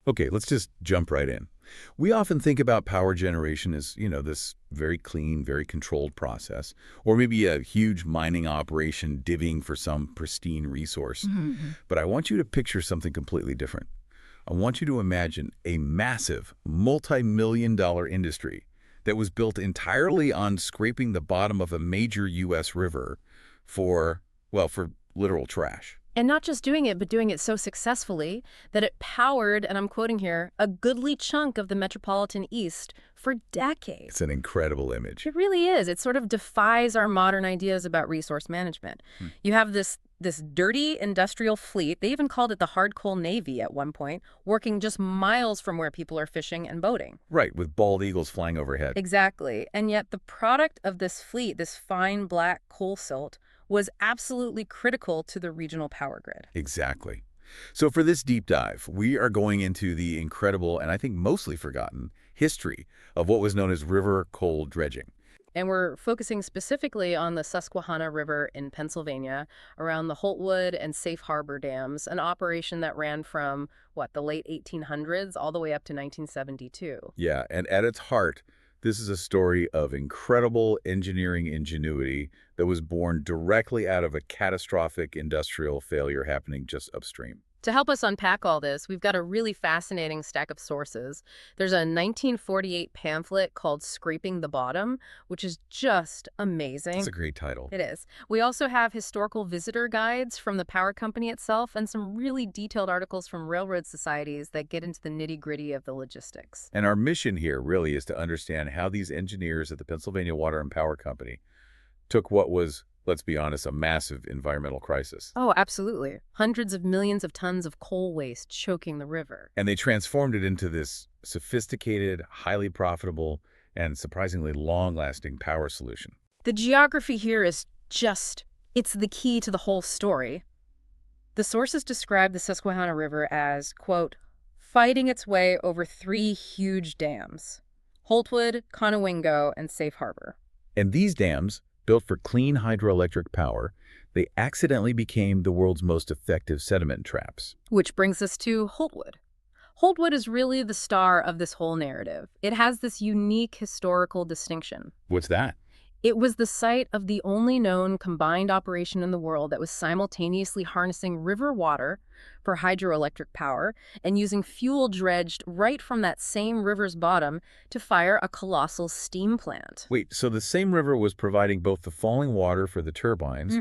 Okay, let's just jump right in. We often think about power generation as, this very clean, very controlled process, or maybe a huge mining operation divvying for some pristine resource. Mhm. But I want you to picture something completely different. I want you to imagine a massive, multi-million-dollar industry that was built entirely on scraping the bottom of a major U.S. river for, well, for literal trash. And not just doing it, but doing it so successfully that it powered, and I'm quoting here, a goodly chunk of the metropolitan East for decades. It's an incredible image. It really is. It sort of defies our modern ideas about resource management. Hmm. You have this dirty industrial fleet, they even called it the hard coal navy at one point, working just miles from where people are fishing and boating. Right, with bald eagles flying overhead. Exactly. And yet the product of this fleet, this fine black coal silt, was absolutely critical to the regional power grid. Exactly. So for this deep dive, we are going into the incredible, and I think mostly forgotten, history of what was known as river coal dredging. And we're focusing specifically on the Susquehanna River in Pennsylvania, around the Holtwood and Safe Harbor dams, an operation that ran from, the late 1800s all the way up to 1972. Yeah, and at its heart, this is a story of incredible engineering ingenuity that was born directly out of a catastrophic industrial failure happening just upstream. To help us unpack all this, we've got a really fascinating stack of sources. There's a 1948 pamphlet called Scraping the Bottom, which is just amazing. That's a great title. It is. We also have historical visitor guides from the power company itself and some really detailed articles from railroad societies that get into the nitty-gritty of the logistics. And our mission here really is to understand how these engineers at the Pennsylvania Water and Power Company took what was, let's be honest, a massive environmental crisis. Oh, absolutely. Hundreds of millions of tons of coal waste choking the river. And they transformed it into this sophisticated, highly profitable, and surprisingly long-lasting power solution. The geography here is it's the key to the whole story. The sources describe the Susquehanna River as, quote, fighting its way over 3 huge dams, Holtwood, Conowingo, and Safe Harbor. And these dams, built for clean hydroelectric power, they accidentally became the world's most effective sediment traps. Which brings us to Holtwood. Holtwood is really the star of this whole narrative. It has this unique historical distinction. What's that? It was the site of the only known combined operation in the world that was simultaneously harnessing river water for hydroelectric power and using fuel dredged right from that same river's bottom to fire a colossal steam plant. Wait, so the same river was providing both the falling water for the turbines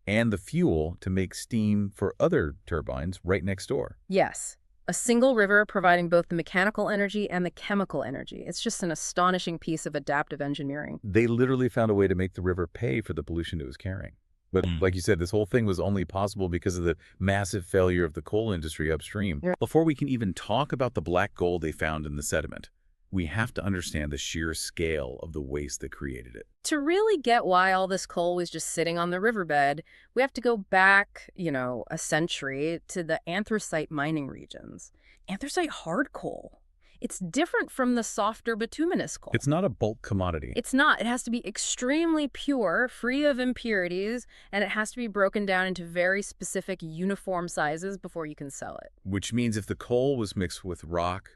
and the fuel to make steam for other turbines right next door? Yes. A single river providing both the mechanical energy and the chemical energy. It's just an astonishing piece of adaptive engineering. They literally found a way to make the river pay for the pollution it was carrying. But like you said, this whole thing was only possible because of the massive failure of the coal industry upstream. Yeah. Before we can even talk about the black gold they found in the sediment, we have to understand the sheer scale of the waste that created it. To really get why all this coal was just sitting on the riverbed, we have to go back, a century to the anthracite mining regions. Anthracite hard coal. It's different from the softer bituminous coal. It's not a bulk commodity. It's not. It has to be extremely pure, free of impurities, and it has to be broken down into very specific uniform sizes before you can sell it. Which means if the coal was mixed with rock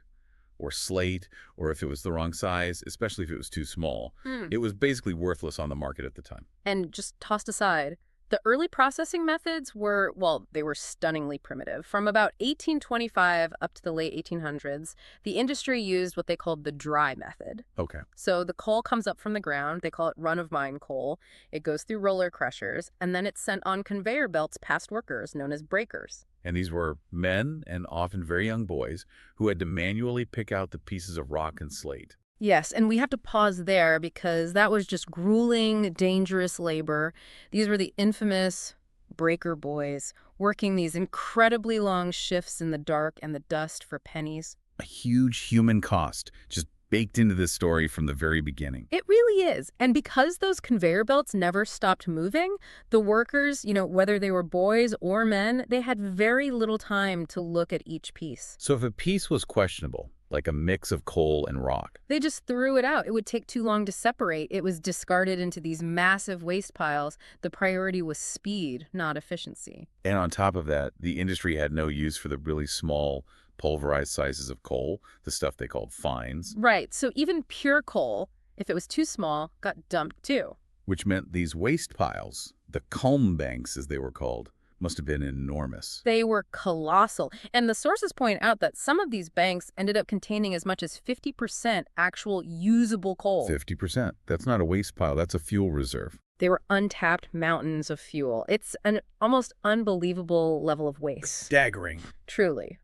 or slate, or if it was the wrong size, especially if it was too small, it was basically worthless on the market at the time. And just tossed aside, the early processing methods were, they were stunningly primitive. From about 1825 up to the late 1800s, the industry used what they called the dry method. Okay. So the coal comes up from the ground. They call it run-of-mine coal. It goes through roller crushers, and then it's sent on conveyor belts past workers known as breakers. And these were men and often very young boys who had to manually pick out the pieces of rock and slate. Yes, and we have to pause there because that was just grueling, dangerous labor. These were the infamous breaker boys working these incredibly long shifts in the dark and the dust for pennies. A huge human cost just baked into this story from the very beginning. It really is. And because those conveyor belts never stopped moving, the workers, whether they were boys or men, they had very little time to look at each piece. So if a piece was questionable, like a mix of coal and rock, they just threw it out. It would take too long to separate. It was discarded into these massive waste piles. The priority was speed, not efficiency. and on top of that, the industry had no use for the really small, pulverized sizes of coal, the stuff they called fines, Right, so even pure coal, if it was too small, got dumped too. which meant these waste piles, the culm banks as they were called, must have been enormous. They were colossal, and the sources point out that some of these banks ended up containing as much as 50% actual usable coal. 50%. That's not a waste pile, that's a fuel reserve. They were untapped mountains of fuel. It's an almost unbelievable level of waste. Staggering. Truly.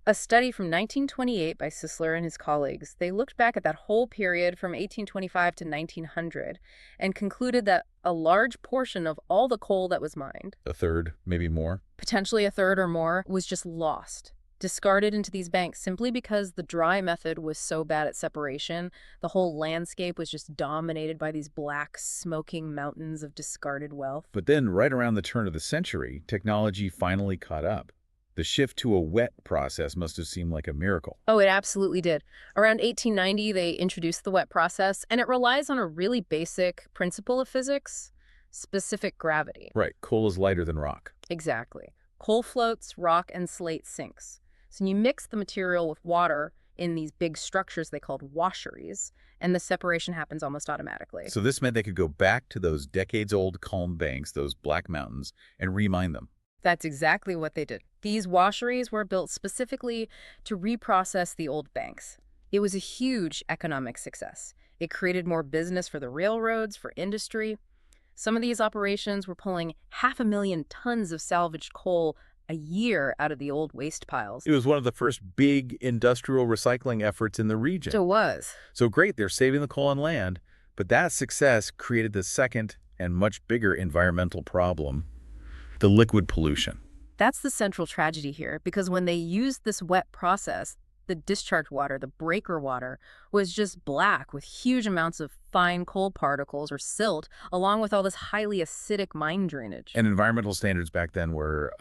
A study from 1928 by Sisler and his colleagues, they looked back at that whole period from 1825 to 1900 and concluded that a large portion of all the coal that was mined, A third, maybe more. potentially a third or more, was just lost, discarded into these banks simply because the dry method was so bad at separation. The whole landscape was just dominated by these black, smoking mountains of discarded wealth. But then, right around the turn of the century, technology finally caught up. The shift to a wet process must have seemed like a miracle. Oh, it absolutely did. Around 1890, they introduced the wet process, and it relies on a really basic principle of physics, specific gravity. Right, coal is lighter than rock. Exactly. Coal floats, rock and slate sinks. So you mix the material with water in these big structures they called washeries, and the separation happens almost automatically. So this meant they could go back to those decades-old culm banks, those black mountains, and remine them. That's exactly what they did. These washeries were built specifically to reprocess the old banks. It was a huge economic success. It created more business for the railroads, for industry. Some of these operations were pulling 500,000 tons of salvaged coal a year out of the old waste piles. It was one of the first big industrial recycling efforts in the region. It was. So great, they're saving the coal on land, but that success created the second and much bigger environmental problem, the liquid pollution. That's the central tragedy here, because when they used this wet process, the discharge water, the breaker water, was just black with huge amounts of fine coal particles or silt, along with all this highly acidic mine drainage. And environmental standards back then were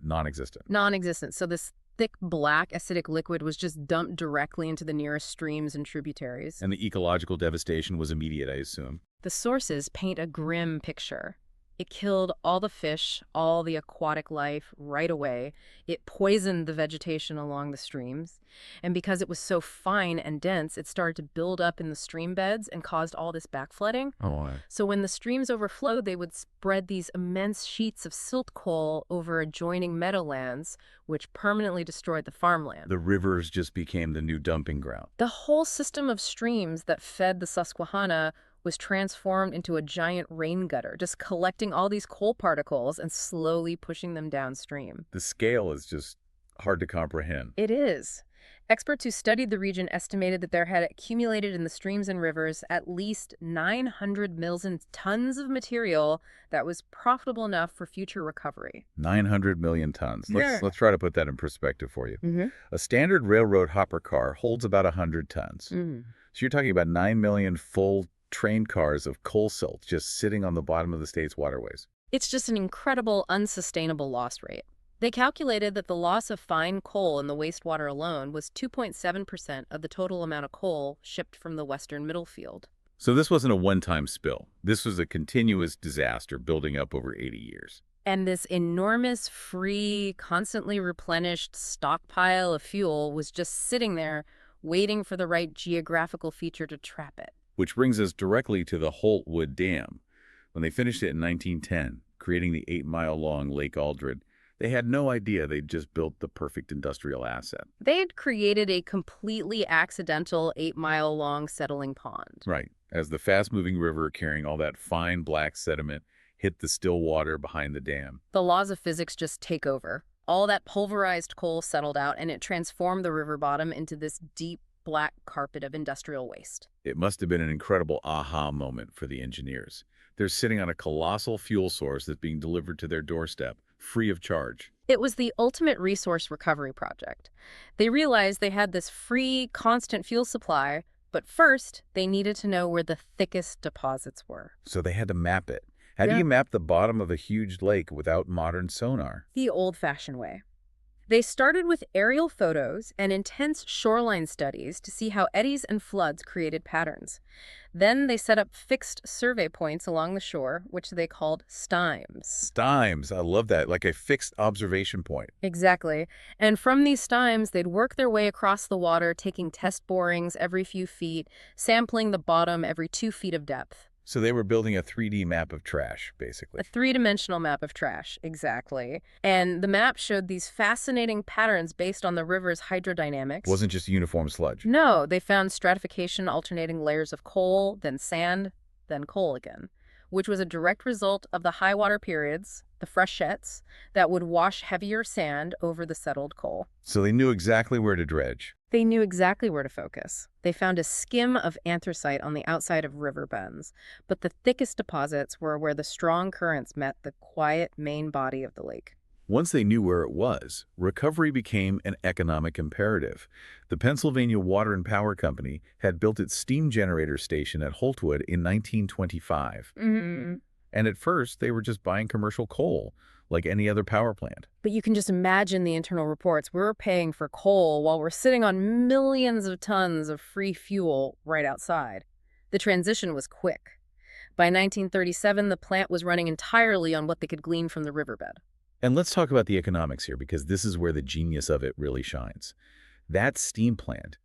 non-existent. Non-existent. So this thick, black, acidic liquid was just dumped directly into the nearest streams and tributaries. And the ecological devastation was immediate, I assume. The sources paint a grim picture. It killed all the fish, all the aquatic life right away. It poisoned the vegetation along the streams. And because it was so fine and dense, it started to build up in the stream beds and caused all this backflooding. Oh, So when the streams overflowed, they would spread these immense sheets of silt coal over adjoining meadowlands, which permanently destroyed the farmland. the rivers just became the new dumping ground. The whole system of streams that fed the Susquehanna was transformed into a giant rain gutter, just collecting all these coal particles and slowly pushing them downstream. The scale is just hard to comprehend. It is. Experts who studied the region estimated that there had accumulated in the streams and rivers at least 900 million tons of material that was profitable enough for future recovery. 900 million tons. Yeah. Let's try to put that in perspective for you. Mm-hmm. A standard railroad hopper car holds about 100 tons. Mm. So you're talking about 9 million full train cars of coal silt just sitting on the bottom of the state's waterways. It's just an incredible, unsustainable loss rate. They calculated that the loss of fine coal in the wastewater alone was 2.7% of the total amount of coal shipped from the western Middlefield. So this wasn't a one-time spill. This was a continuous disaster building up over 80 years. And this enormous, free, constantly replenished stockpile of fuel was just sitting there, waiting for the right geographical feature to trap it. Which brings us directly to the Holtwood Dam. When they finished it in 1910, creating the 8-mile-long Lake Aldred, they had no idea they'd just built the perfect industrial asset. They had created a completely accidental 8-mile-long settling pond. Right, as the fast-moving river carrying all that fine black sediment hit the still water behind the dam. The laws of physics just take over. All that pulverized coal settled out, and it transformed the river bottom into this deep, black carpet of industrial waste. It must have been an incredible aha moment for the engineers. They're sitting on a colossal fuel source that's being delivered to their doorstep, free of charge. It was the ultimate resource recovery project. They realized they had this free, constant fuel supply, but first, they needed to know where the thickest deposits were. So they had to map it. How do you map the bottom of a huge lake without modern sonar? The old-fashioned way. They started with aerial photos and intense shoreline studies to see how eddies and floods created patterns. Then they set up fixed survey points along the shore, which they called stimes. Stimes, I love that, like a fixed observation point. Exactly. And from these stimes, they'd work their way across the water, taking test borings every few feet, sampling the bottom every 2 feet of depth. So they were building a 3D map of trash, basically. A three-dimensional map of trash, exactly. And the map showed these fascinating patterns based on the river's hydrodynamics. Wasn't just uniform sludge. No, they found stratification alternating layers of coal, then sand, then coal again, which was a direct result of the high water periods, the freshets, that would wash heavier sand over the settled coal. So they knew exactly where to dredge. They knew exactly where to focus. They found a skim of anthracite on the outside of river bends, but the thickest deposits were where the strong currents met the quiet main body of the lake. Once they knew where it was, recovery became an economic imperative. The Pennsylvania Water and Power Company had built its steam generator station at Holtwood in 1925. And at first, they were just buying commercial coal, like any other power plant. But you can just imagine the internal reports. We're paying for coal while we're sitting on millions of tons of free fuel right outside. The transition was quick. By 1937, the plant was running entirely on what they could glean from the riverbed. And let's talk about the economics here, because this is where the genius of it really shines. That steam plant,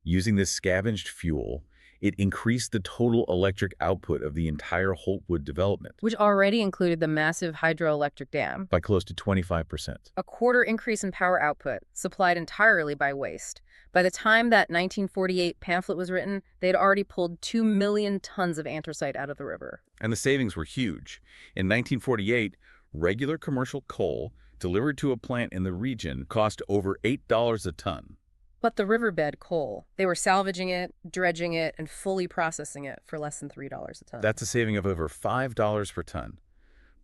using this scavenged fuel, it increased the total electric output of the entire Holtwood development Which already included the massive hydroelectric dam. by close to 25%. A quarter increase in power output, supplied entirely by waste. By the time that 1948 pamphlet was written, they'd already pulled 2 million tons of anthracite out of the river. And the savings were huge. In 1948, regular commercial coal delivered to a plant in the region cost over $8 a ton. But the riverbed coal, they were salvaging it, dredging it, and fully processing it for less than $3 a ton. That's a saving of over $5 per ton.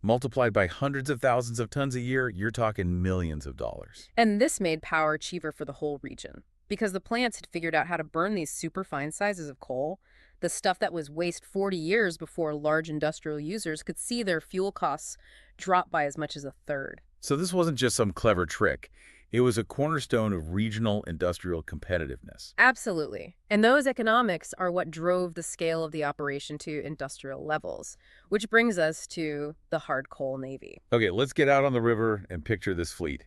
Multiplied by hundreds of thousands of tons a year, you're talking millions of dollars. And this made power cheaper for the whole region. Because the plants had figured out how to burn these super fine sizes of coal, the stuff that was waste 40 years before large industrial users could see their fuel costs drop by as much as a third. So this wasn't just some clever trick. It was a cornerstone of regional industrial competitiveness. Absolutely. And those economics are what drove the scale of the operation to industrial levels, which brings us to the hard coal navy. Okay, let's get out on the river and picture this fleet.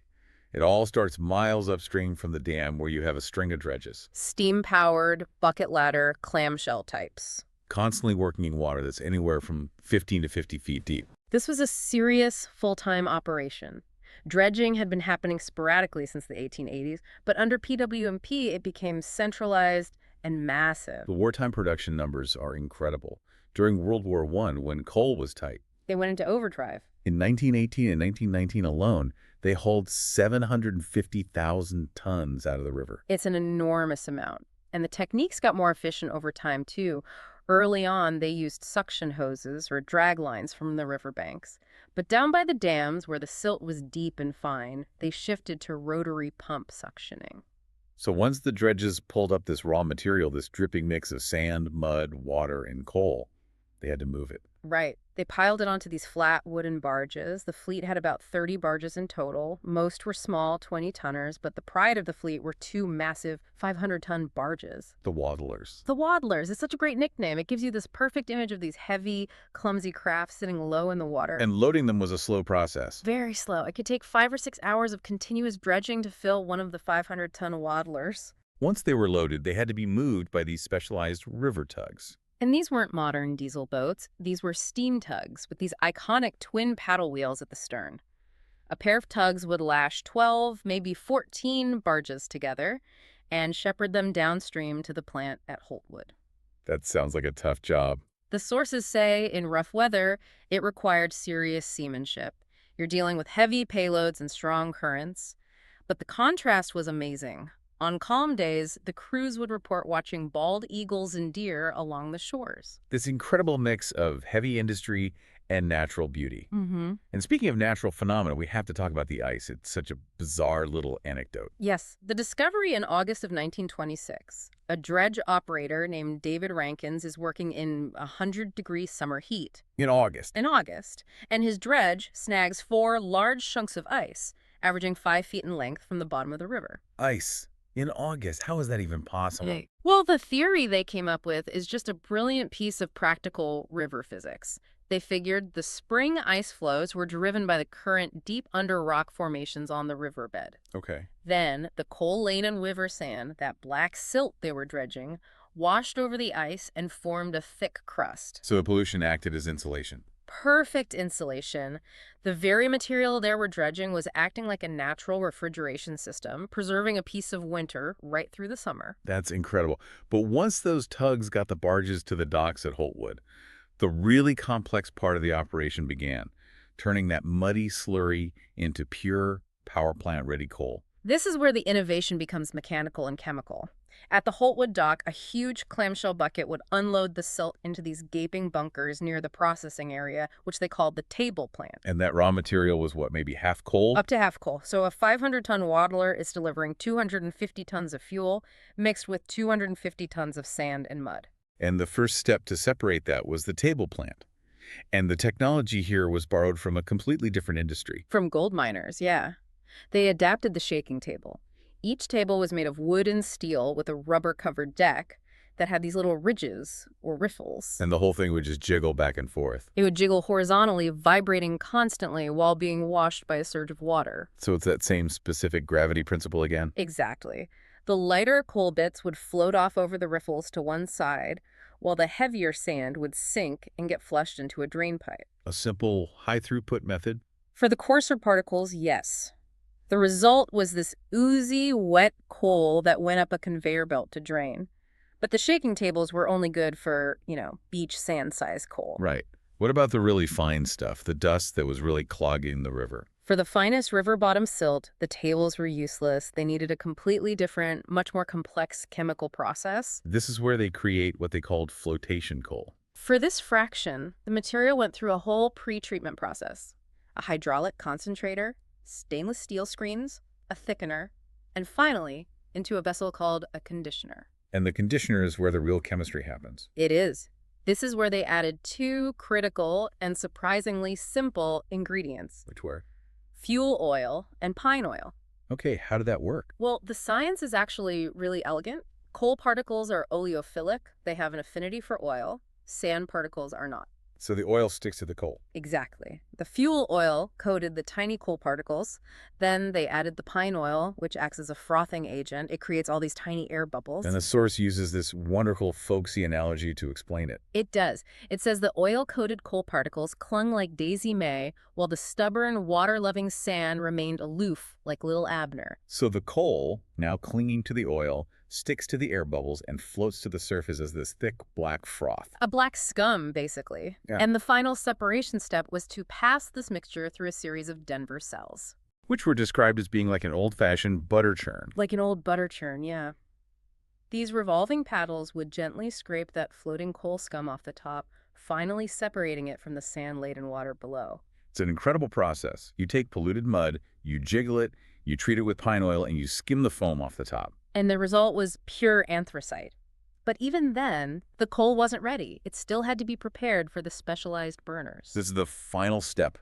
It all starts miles upstream from the dam where you have a string of dredges, Steam-powered, bucket ladder, clamshell types. constantly working in water that's anywhere from 15 to 50 feet deep. This was a serious, full-time operation. Dredging had been happening sporadically since the 1880s, but under PWMP it became centralized and massive. The wartime production numbers are incredible. During World War I, when coal was tight, They went into overdrive. in 1918 and 1919 alone, they hauled 750,000 tons out of the river. It's an enormous amount. And the techniques got more efficient over time, too. Early on, they used suction hoses or drag lines from the riverbanks. But down by the dams, where the silt was deep and fine, they shifted to rotary pump suctioning. So once the dredges pulled up this raw material, this dripping mix of sand, mud, water, and coal, they had to move it. Right. They piled it onto these flat wooden barges. The fleet had about 30 barges in total. Most were small, 20-tonners, but the pride of the fleet were 2 massive 500-ton barges. The waddlers. The Waddlers. It's such a great nickname. It gives you this perfect image of these heavy, clumsy crafts sitting low in the water. And loading them was a slow process. Very slow. It could take 5 or 6 hours of continuous dredging to fill one of the 500-ton Waddlers. Once they were loaded, they had to be moved by these specialized river tugs. And these weren't modern diesel boats. These were steam tugs with these iconic twin paddle wheels at the stern. A pair of tugs would lash 12, maybe 14 barges together and shepherd them downstream to the plant at Holtwood. That sounds like a tough job. The sources say in rough weather, it required serious seamanship. You're dealing with heavy payloads and strong currents. But the contrast was amazing. On calm days, the crews would report watching bald eagles and deer along the shores. This incredible mix of heavy industry and natural beauty. And speaking of natural phenomena, we have to talk about the ice. It's such a bizarre little anecdote. Yes, the discovery in August of 1926. A dredge operator named David Rankins is working in 100-degree summer heat. In August. In August. And his dredge snags 4 large chunks of ice. averaging 5 feet in length from the bottom of the river. Ice. In August. How is that even possible? Hey. Well, the theory they came up with is just a brilliant piece of practical river physics. They figured the spring ice flows were driven by the current deep under rock formations on the riverbed. Okay. Then, the coal-laden river sand, that black silt they were dredging, washed over the ice and formed a thick crust. So the pollution acted as insulation. Perfect insulation. The very material they were dredging was acting like a natural refrigeration system, preserving a piece of winter right through the summer. That's incredible. But once those tugs got the barges to the docks at Holtwood, the really complex part of the operation began, turning that muddy slurry into pure power plant-ready coal. This is where the innovation becomes mechanical and chemical. At the Holtwood dock, a huge clamshell bucket would unload the silt into these gaping bunkers near the processing area, which they called the table plant. And that raw material was what, maybe half coal? Up to half coal. So a 500-ton waddler is delivering 250 tons of fuel mixed with 250 tons of sand and mud. And the first step to separate that was the table plant. And the technology here was borrowed from a completely different industry. From gold miners, yeah. They adapted the shaking table. Each table was made of wood and steel with a rubber-covered deck that had these little ridges, or riffles. And the whole thing would just jiggle back and forth. It would jiggle horizontally, vibrating constantly while being washed by a surge of water. So it's that same specific gravity principle again? Exactly. The lighter coal bits would float off over the riffles to one side, while the heavier sand would sink and get flushed into a drain pipe. A simple, high-throughput method? For the coarser particles, yes. The result was this oozy, wet coal that went up a conveyor belt to drain. But the shaking tables were only good for, beach sand-size coal. Right. What about the really fine stuff, the dust that was really clogging the river? For the finest river-bottom silt, the tables were useless. They needed a completely different, much more complex chemical process. This is where they create what they called flotation coal. For this fraction, the material went through a whole pre-treatment process. A hydraulic concentrator, stainless steel screens, a thickener, and finally, into a vessel called a conditioner. And the conditioner is where the real chemistry happens. It is. This is where they added two critical and surprisingly simple ingredients. Which were? Fuel oil and pine oil. Okay, how did that work? Well, the science is actually really elegant. Coal particles are oleophilic. They have an affinity for oil. Sand particles are not. So the oil sticks to the coal. Exactly. The fuel oil coated the tiny coal particles. Then they added the pine oil, which acts as a frothing agent. It creates all these tiny air bubbles. And the source uses this wonderful folksy analogy to explain it. It does. It says the oil-coated coal particles clung like Daisy May, while the stubborn, water-loving sand remained aloof like little Abner. So the coal, now clinging to the oil, sticks to the air bubbles and floats to the surface as this thick black froth. A black scum, basically. Yeah. And the final separation step was to pass this mixture through a series of Denver cells. Which were described as being like an old-fashioned butter churn. Like an old butter churn, yeah. These revolving paddles would gently scrape that floating coal scum off the top, finally separating it from the sand-laden water below. It's an incredible process. You take polluted mud, you jiggle it, you treat it with pine oil, and you skim the foam off the top. And the result was pure anthracite. But even then, the coal wasn't ready. It still had to be prepared for the specialized burners. This is the final step,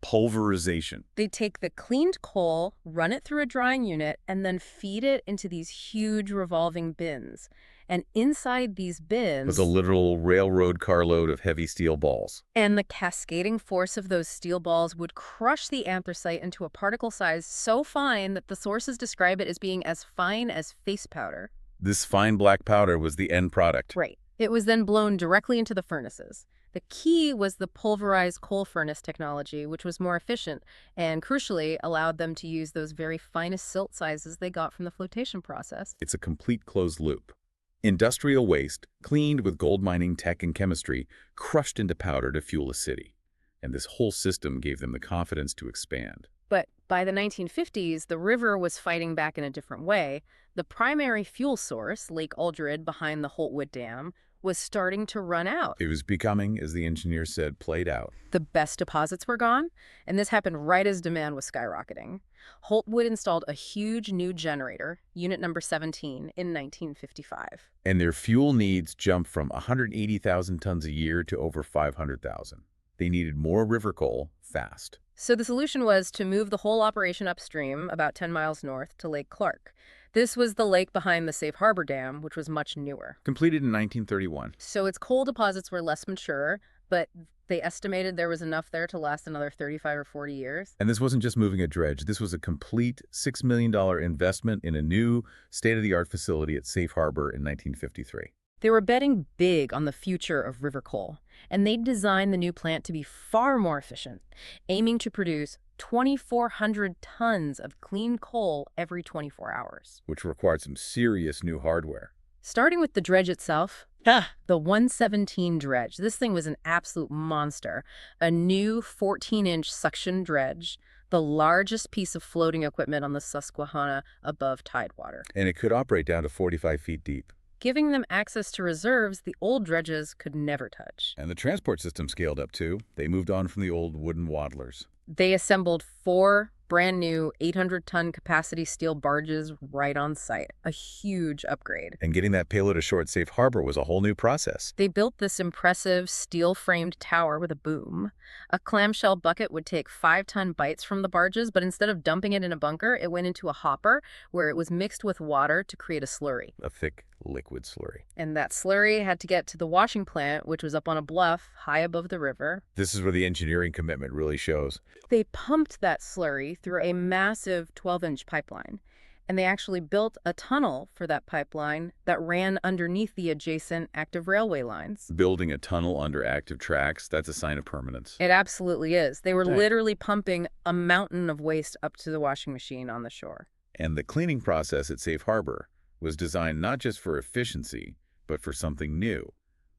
pulverization. They'd take the cleaned coal, run it through a drying unit, and then feed it into these huge revolving bins. And inside these bins Was a literal railroad carload of heavy steel balls. and the cascading force of those steel balls would crush the anthracite into a particle size so fine that the sources describe it as being as fine as face powder. This fine black powder was the end product. Right. It was then blown directly into the furnaces. The key was the pulverized coal furnace technology, which was more efficient and, crucially, allowed them to use those very finest silt sizes they got from the flotation process. It's a complete closed loop. Industrial waste, cleaned with gold mining tech and chemistry, crushed into powder to fuel a city. And this whole system gave them the confidence to expand. But by the 1950s, the river was fighting back in a different way. The primary fuel source, Lake Aldred behind the Holtwood Dam, was starting to run out. It was becoming, as the engineer said, played out. The best deposits were gone, and this happened right as demand was skyrocketing. Holtwood installed a huge new generator, unit number 17, in 1955. And their fuel needs jumped from 180,000 tons a year to over 500,000. They needed more river coal, fast. So the solution was to move the whole operation upstream, about 10 miles north, to Lake Clark. This was the lake behind the Safe Harbor Dam, which was much newer. Completed in 1931. So its coal deposits were less mature, but they estimated there was enough there to last another 35 or 40 years. And this wasn't just moving a dredge. This was a complete $6 million investment in a new state-of-the-art facility at Safe Harbor in 1953. They were betting big on the future of river coal, and they designed the new plant to be far more efficient, aiming to produce 2,400 tons of clean coal every 24 hours. Which required some serious new hardware. Starting with the dredge itself, the 117 dredge. This thing was an absolute monster. A new 14-inch suction dredge, the largest piece of floating equipment on the Susquehanna above tidewater. And it could operate down to 45 feet deep. Giving them access to reserves the old dredges could never touch. And the transport system scaled up too. They moved on from the old wooden waddlers. They assembled 4 brand new 800-ton capacity steel barges right on site. A huge upgrade. And getting that payload ashore at Safe Harbor was a whole new process. They built this impressive steel-framed tower with a boom. A clamshell bucket would take 5-ton bites from the barges, but instead of dumping it in a bunker, it went into a hopper where it was mixed with water to create a slurry. A thick liquid slurry. And that slurry had to get to the washing plant, which was up on a bluff high above the river. This is where the engineering commitment really shows. They pumped that slurry through a massive 12-inch pipeline, and they actually built a tunnel for that pipeline that ran underneath the adjacent active railway lines. Building a tunnel under active tracks, that's a sign of permanence. It absolutely is. They were Right. literally pumping a mountain of waste up to the washing machine on the shore. And the cleaning process at Safe Harbor was designed not just for efficiency, but for something new: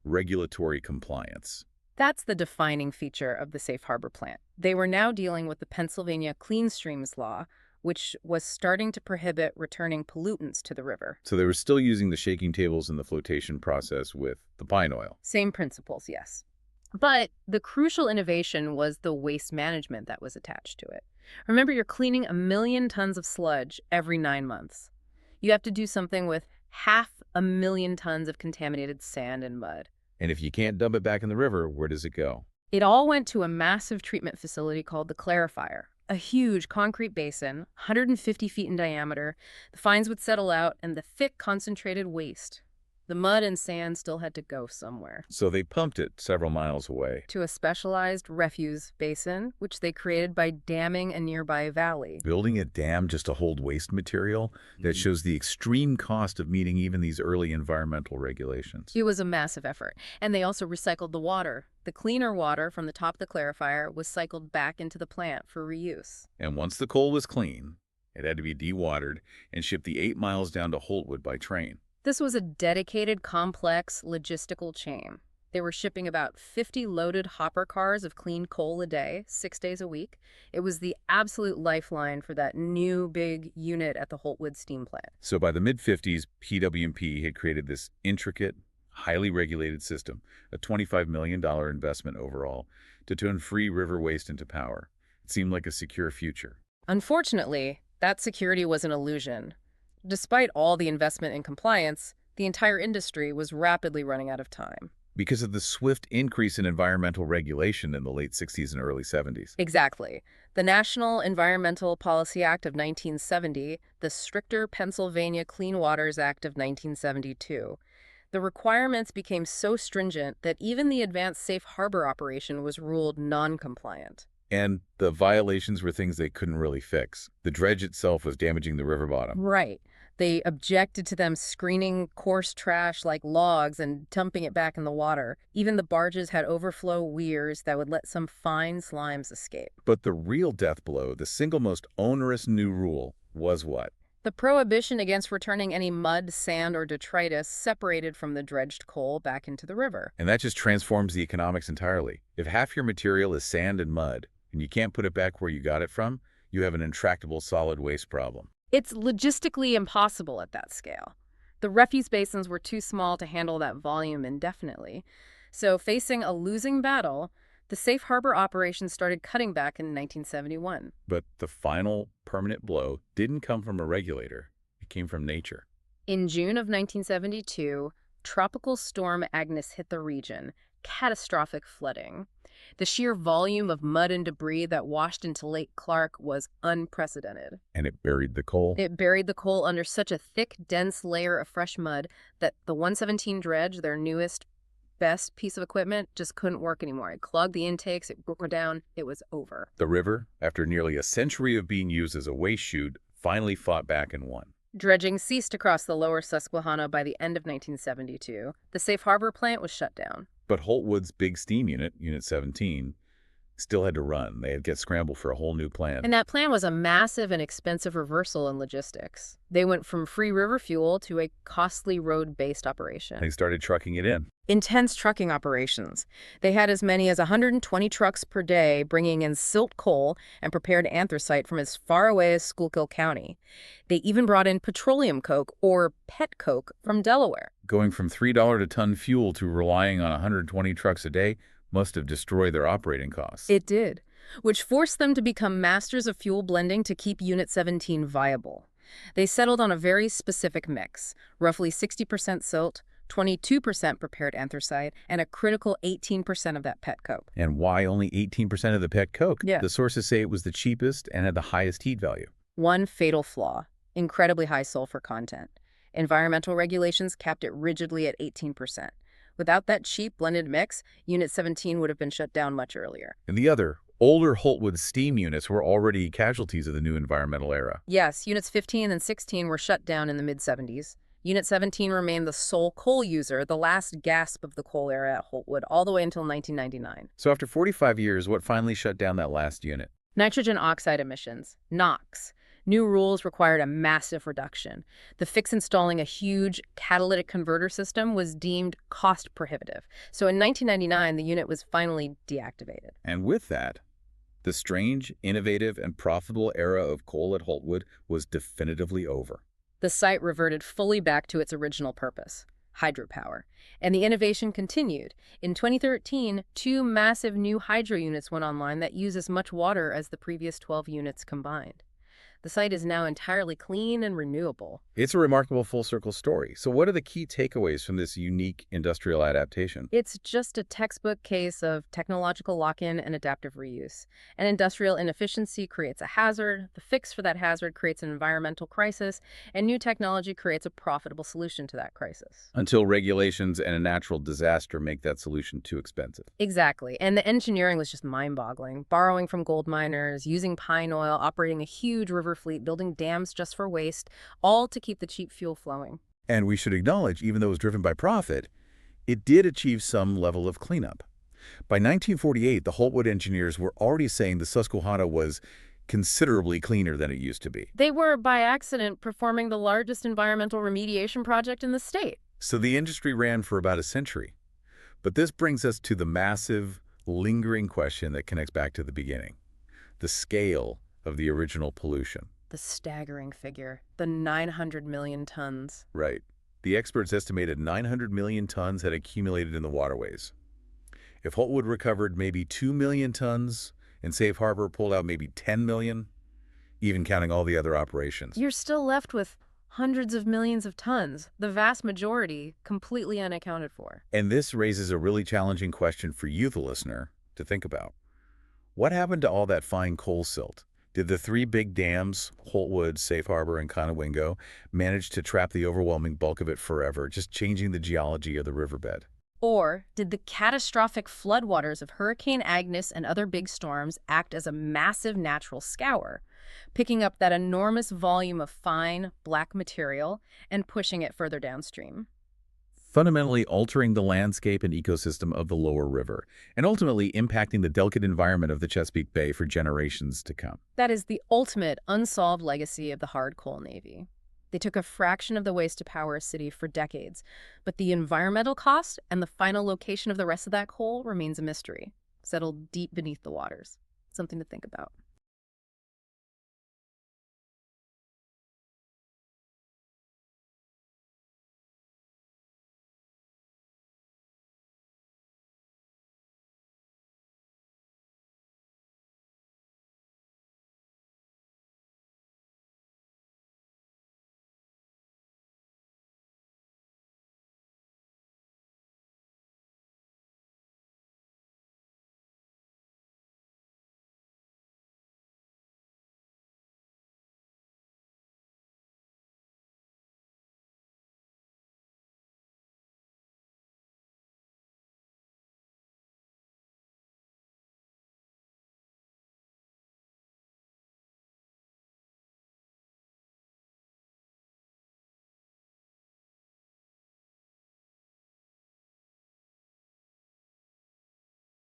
regulatory compliance. That's the defining feature of the Safe Harbor plant. They were now dealing with the Pennsylvania Clean Streams Law, which was starting to prohibit returning pollutants to the river. So they were still using the shaking tables and the flotation process with the pine oil. Same principles, yes. But the crucial innovation was the waste management that was attached to it. Remember, you're cleaning 1 million tons of sludge every 9 months. You have to do something with 500,000 tons of contaminated sand and mud. And if you can't dump it back in the river, where does it go? It all went to a massive treatment facility called the clarifier, a huge concrete basin, 150 feet in diameter. The fines would settle out, and the thick, concentrated waste, the mud and sand, still had to go somewhere. So they pumped it several miles away. To a specialized refuse basin, which they created by damming a nearby valley. Building a dam just to hold waste material, that shows the extreme cost of meeting even these early environmental regulations. It was a massive effort. And they also recycled the water. The cleaner water from the top of the clarifier was cycled back into the plant for reuse. And once the coal was clean, it had to be dewatered and shipped the 8 miles down to Holtwood by train. This was a dedicated, complex logistical chain. They were shipping about 50 loaded hopper cars of clean coal a day, 6 days a week. It was the absolute lifeline for that new big unit at the Holtwood steam plant. So by the mid-50s, PW&P had created this intricate, highly regulated system, a $25 million investment overall, to turn free river waste into power. It seemed like a secure future. Unfortunately, that security was an illusion. Despite all the investment in compliance, the entire industry was rapidly running out of time. Because of the swift increase in environmental regulation in the late 60s and early 70s. Exactly. The National Environmental Policy Act of 1970, the stricter Pennsylvania Clean Waters Act of 1972. The requirements became so stringent that even the advanced safe harbor operation was ruled non-compliant. And the violations were things they couldn't really fix. The dredge itself was damaging the river bottom. Right. They objected to them screening coarse trash like logs and dumping it back in the water. Even the barges had overflow weirs that would let some fine slimes escape. But the real death blow, the single most onerous new rule, was what? The prohibition against returning any mud, sand, or detritus separated from the dredged coal back into the river. And that just transforms the economics entirely. If half your material is sand and mud, and you can't put it back where you got it from, you have an intractable solid waste problem. It's logistically impossible at that scale. The refuse basins were too small to handle that volume indefinitely. So facing a losing battle, the safe harbor operation started cutting back in 1971. But the final permanent blow didn't come from a regulator. It came from nature. In June of 1972, Tropical Storm Agnes hit the region, catastrophic flooding. The sheer volume of mud and debris that washed into Lake Clark was unprecedented. And it buried the coal. It buried the coal under such a thick, dense layer of fresh mud that the 117 dredge, their newest, best piece of equipment, just couldn't work anymore. It clogged the intakes, it broke down, it was over. The river, after nearly a century of being used as a waste chute, finally fought back and won. Dredging ceased across the lower Susquehanna by the end of 1972. The safe harbor plant was shut down. But Holtwood's big steam unit, Unit 17, still had to run. They had to get scrambled for a whole new plan. And that plan was a massive and expensive reversal in logistics. They went from free river fuel to a costly road-based operation. They started trucking it in. Intense trucking operations. They had as many as 120 trucks per day bringing in silt coal and prepared anthracite from as far away as Schuylkill County. They even brought in petroleum coke, or pet coke, from Delaware. Going from $3 a ton fuel to relying on 120 trucks a day must have destroyed their operating costs. It did, which forced them to become masters of fuel blending to keep Unit 17 viable. They settled on a very specific mix, roughly 60% silt, 22% prepared anthracite, and a critical 18% of that pet coke. And why only 18% of the pet coke? Yeah. The sources say it was the cheapest and had the highest heat value. One fatal flaw: incredibly high sulfur content. Environmental regulations capped it rigidly at 18%. Without that cheap blended mix, Unit 17 would have been shut down much earlier. And the other, older Holtwood steam units were already casualties of the new environmental era. Yes, Units 15 and 16 were shut down in the mid-70s. Unit 17 remained the sole coal user, the last gasp of the coal era at Holtwood, all the way until 1999. So after 45 years, what finally shut down that last unit? Nitrogen oxide emissions, NOx. New rules required a massive reduction. The fix installing a huge catalytic converter system was deemed cost prohibitive. So in 1999, the unit was finally deactivated. And with that, the strange, innovative, and profitable era of coal at Holtwood was definitively over. The site reverted fully back to its original purpose, hydropower. And the innovation continued. In 2013, 2 massive new hydro units went online that use as much water as the previous 12 units combined. The site is now entirely clean and renewable. It's a remarkable full-circle story. So what are the key takeaways from this unique industrial adaptation? It's just a textbook case of technological lock-in and adaptive reuse. An industrial inefficiency creates a hazard, the fix for that hazard creates an environmental crisis, and new technology creates a profitable solution to that crisis. Until regulations and a natural disaster make that solution too expensive. Exactly. And the engineering was just mind-boggling. Borrowing from gold miners, using pine oil, operating a huge river fleet, building dams just for waste, all to keep the cheap fuel flowing. And we should acknowledge, even though it was driven by profit, it did achieve some level of cleanup. By 1948, the Holtwood engineers were already saying the Susquehanna was considerably cleaner than it used to be. They were, by accident, performing the largest environmental remediation project in the state. So the industry ran for about a century. But this brings us to the massive, lingering question that connects back to the beginning: the scale of the original pollution. The staggering figure, the 900 million tons. Right. The experts estimated 900 million tons had accumulated in the waterways. If Holtwood recovered maybe 2 million tons and Safe Harbor pulled out maybe 10 million, even counting all the other operations, you're still left with hundreds of millions of tons, the vast majority completely unaccounted for. And this raises a really challenging question for you, the listener, to think about. What happened to all that fine coal silt? Did the 3 big dams, Holtwood, Safe Harbor, and Conowingo, manage to trap the overwhelming bulk of it forever, just changing the geology of the riverbed? Or did the catastrophic floodwaters of Hurricane Agnes and other big storms act as a massive natural scour, picking up that enormous volume of fine, black material and pushing it further downstream? Fundamentally altering the landscape and ecosystem of the lower river, and ultimately impacting the delicate environment of the Chesapeake Bay for generations to come. That is the ultimate unsolved legacy of the hard coal Navy. They took a fraction of the waste to power a city for decades, but the environmental cost and the final location of the rest of that coal remains a mystery, settled deep beneath the waters. Something to think about.